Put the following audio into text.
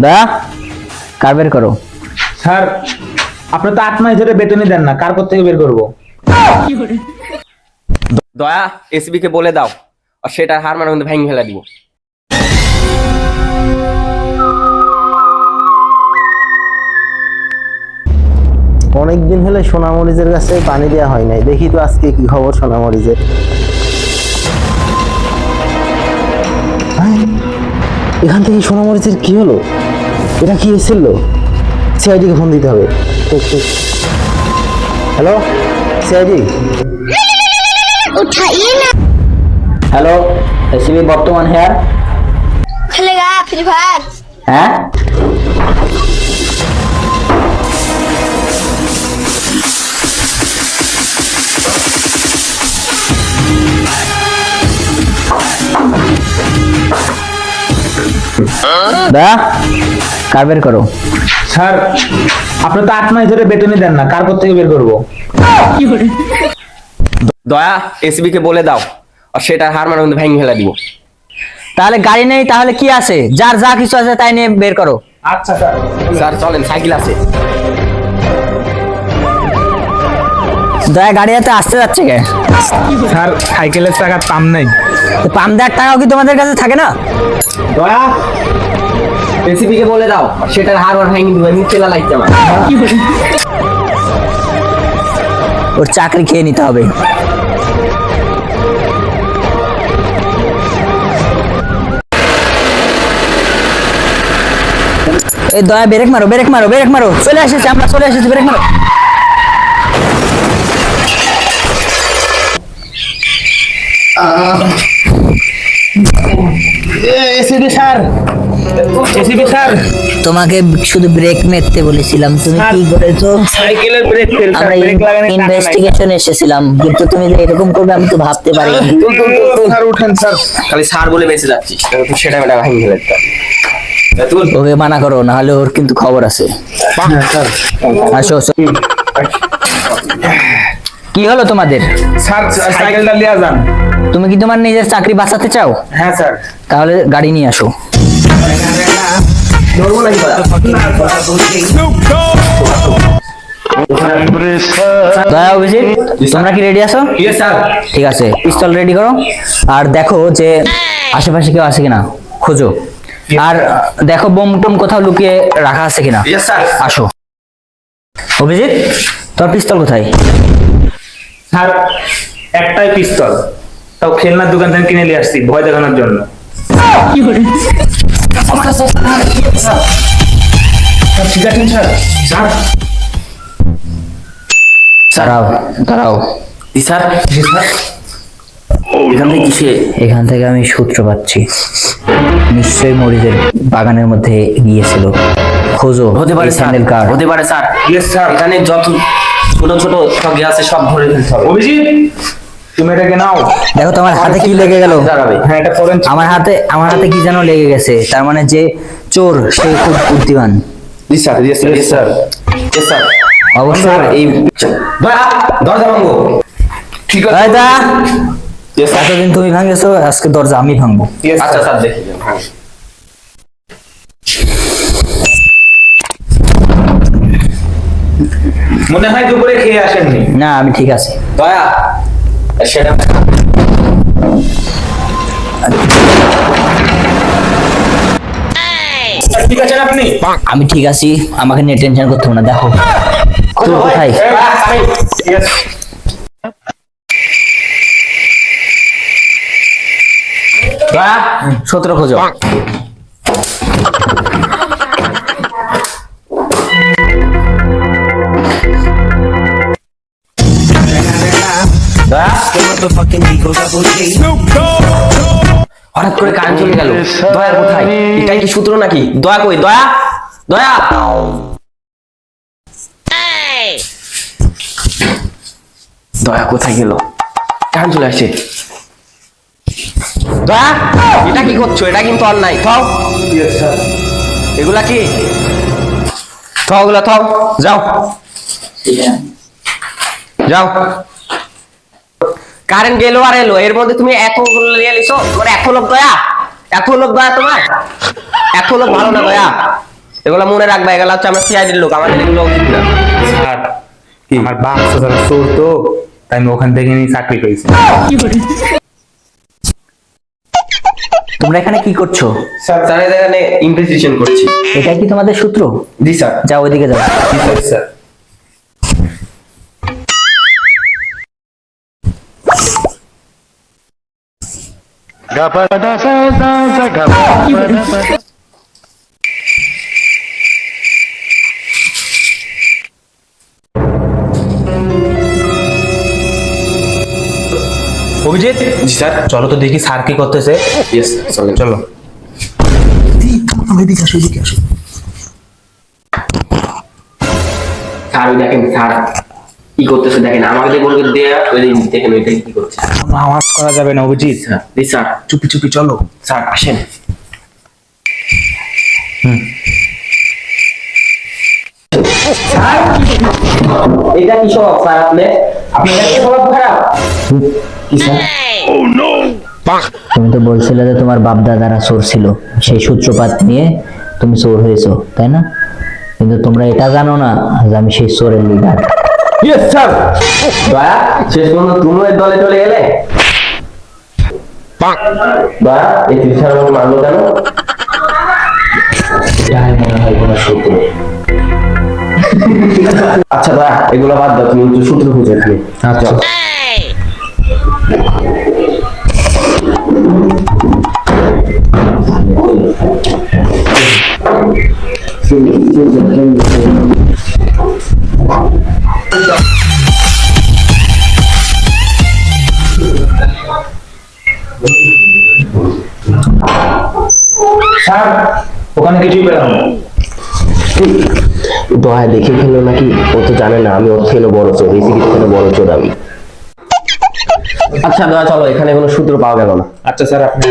দয়া কার বের করো। স্যার আপনি তো 8 মাস ধরে বেতনই দেন না, কার থেকে বের করবো? দয়া এসবি কে বলে দাও আর সেটা হার মানার মধ্যে ভেঙে ফেলা দিব। অনেকদিন হলে সোনামরিচের কাছে পানি দেওয়া হয় নাই, দেখি তো আজকে কি খবর সোনামরিচের। এখান থেকে সোনামরিচের কি হলো? এটা কি এসেছিল? সিআইডি কে ফোন দিতে হবে। Hello CID. उठाइए ना। হ্যালো এসবি বর্তমান হেয়ার। खेलेगा फ्री फायर? হ্যাঁ দয়া কার বের করো। স্যার আপনি তো 8 মাস ধরে বেতনই দেন না, কার থেকে বের করবো? দয়া এসবি কে বলে দাও আর সেটা হার মানার মধ্যে ভেঙে ফেলা দিব। তাহলে গাড়ি নেই, তাহলে কি আছে? যার যা কিছু আছে তাই নিয়ে বের করো। আচ্ছা স্যার। স্যার চলেন, সাইকেল আছে। দয়া গাড়ি হাতে আসতে যাচ্ছে কে? স্যার সাইকেলের চাকার পাম নাই। তো পাম দেওয়ার টাকাও কি তোমাদের কাছে থাকে না? দয়া এসবি কে বলে দাও আর সেটার হার মার ভেঙে দিব। এমনি চেলা লাগছে আমার। ওর চাকরি খেয়ে নিতে হবে। এই দয়া ব্রেক মারো, ব্রেক মারো, ব্রেক মারো। চলে এসেছি আমরা, চলে এসেছি, ব্রেক মারো। ACB sir, ACB sir. তোমাকে শুধু ব্রেক মারতে বলেছিলাম, তুমি কি করেছো? সাইকেলের ব্রেক ফেল স্যার, আমরা ব্রেক লাগানোর টাকা নাই। ইনভেস্টিগেশন এসেছিলাম, কিন্তু তুমি যে এরকম করবে আমি তো ভাবতে পারিনি। স্যার উঠেন স্যার। খালি সার বলে বেঁচে যাচ্ছিস, সেটা মেটা ভেঙে ফেলে দিতাম। তুই ওকে মানা করো, না হলে ওর কিন্তু খবর আছে। আসো আসো। কি হলো তোমাদের? স্যার সাইকেলটা নিয়ে যান। তুমি কি তোমার নিজের চাকরি বাঁচাতে চাও? হ্যাঁ স্যার। তাহলে গাড়ি নিয়ে আসো। ধরবো নাকি দয়া অভিজিৎ, তোমরা কি রেডি আছো? Yes sir. ঠিক আছে, পিস্তল রেডি করো আর দেখো যে আশেপাশে কেউ আছে কিনা, খোঁজো। আর দেখো বোম টোম কোথাও লুকিয়ে রাখা আছে কিনা। Yes sir. আসো। অভিজিৎ, তোর পিস্তল কোথায়? স্যার একটাই পিস্তল, তাও খেলনার দোকান থেকে কিনে নিয়ে আসছি ভয় দেখানোর জন্য। স্যার, ঠিক আছে স্যার। স্যার দাঁড়াও দাঁড়াও। স্যার এখান থেকে কিসে? এখান থেকে আমি সূত্র পাচ্ছি, নিশ্চয়ই মরিচের বাগানের মধ্যে গিয়েছিল। খোঁজো। হতে পারে এই স্যার, স্যান্ডেল কার? হতে পারে স্যার। Yes sir. এখানে যত ছোট ছোট সব আছে সব ধরে ফেলতে হবে। অভিজিৎ তুমি এটাকে নাও। দেখো তোমার হাতে কি লেগে গেল? দাঁড়াবে। হ্যাঁ এটা করেন। আমার হাতে কি যেন লেগে গেছে, তার মানে যে চোর সে খুব বুদ্ধিমান। জি স্যার, জি স্যার, জি স্যার, জি স্যার। অবশ্যই। স্যার এই দরজা ভাঙবো। ঠিক আছে। এই দা, Yes, sir. এতদিন তুমি ভাঙেছো, আজকে দরজা আমি ভাঙবো। Yes, আচ্ছা sir. স্যার দেখি হ্যাঁ। মনে হয় দুপুরে খেয়ে আসেননি। না আমি ঠিক আছে। দয়া সেটা ঠিক আছেন আপনি? আমি ঠিক আছি, আমাকে নিয়ে টেনশন করতে হবে না। দেখো চোর কোথায়? Yes. দয়া, সূত্র খোঁজো। দয়া হঠাৎ করে কারেন্ট চলে গেল। দয়া কোথায়? এটাই কি সূত্র নাকি? দয়া কই? দয়া দয়া দয়া কোথায় গেল? কারেন্ট চলে আসছে। দয়া এটা কি করছো? এটা কিন্তু অন্যায়। থাও। Yes, sir. এগুলা কি? থাও, ওগুলা থাও। যাও যাও। কারেন্ট গেলো আর এলো, এর মধ্যে তুমি এত নিয়ে এলিছো, তোমার এত লোক দয়া, এত লোক দয়া তোমার, এত লোক ভালো না দয়া, এগুলো মনে রাখবা, এগুলো হচ্ছে আমরা সিআইডির লোক, আমাদের এগুলো উচিত না। স্যার আমার বাপ স্যার চোর তো, তাই আমি ওখান থেকে নিয়ে চাকরি করেছি। তোমরা এখানে কি করছো? স্যার এখানে ইনভেস্টিগেশন করছি। এটা কি তোমাদের সূত্র? জি স্যার। যাও ওইদিকে যাও। স্যার অভিজিৎ, জি স্যার। চলো তো দেখি স্যার কি করতেছে। ইয়েস চলেন। চলো। স্যার ওই দেখেন, স্যার কি করতেছে দেখেন, আমাকে বলবে দেয়া, ওই দেখেন ওইটা কি করছে। কোনো আওয়াজ করা যাবে না অভিজিৎ। জি স্যার। চুপি চুপি চলো। স্যার আসেন। এটা কি সব স্যার আপনি? আপনার কাছে স্বভাব খারাপ? কি স্যার? তুমি তো বলছিলে যে তোমার বাপ দাদারা চোর ছিল, সেই সূত্রপাত নিয়ে তুমি চোর হয়েছো, তাই না? কিন্তু তোমরা এটা জানো না যে আমি সেই চোরের লিডার। Yes sir. দয়া, শেষ পর্যন্ত তুমি ওই দলে চলে গেলে? দয়া, এই 30,000 টাকা মারলো কেন? এটাই মনে হয় কোনো সূত্র। আচ্ছা দয়া, এগুলো বাদ দাও, তুমি একটু সূত্র খুঁজে এখানে। আচ্ছা। স্যার ওখানে কিছুই পেলাম না। দয়া দেখে ফেললো নাকি? ও তো জানে না আমি ওর থেকে বড় চোর, এই থেকে বড় চোর আমি। আচ্ছা দয়া চলো, এখানে কোনো সূত্র পাওয়া গেল না। আচ্ছা স্যার আপনি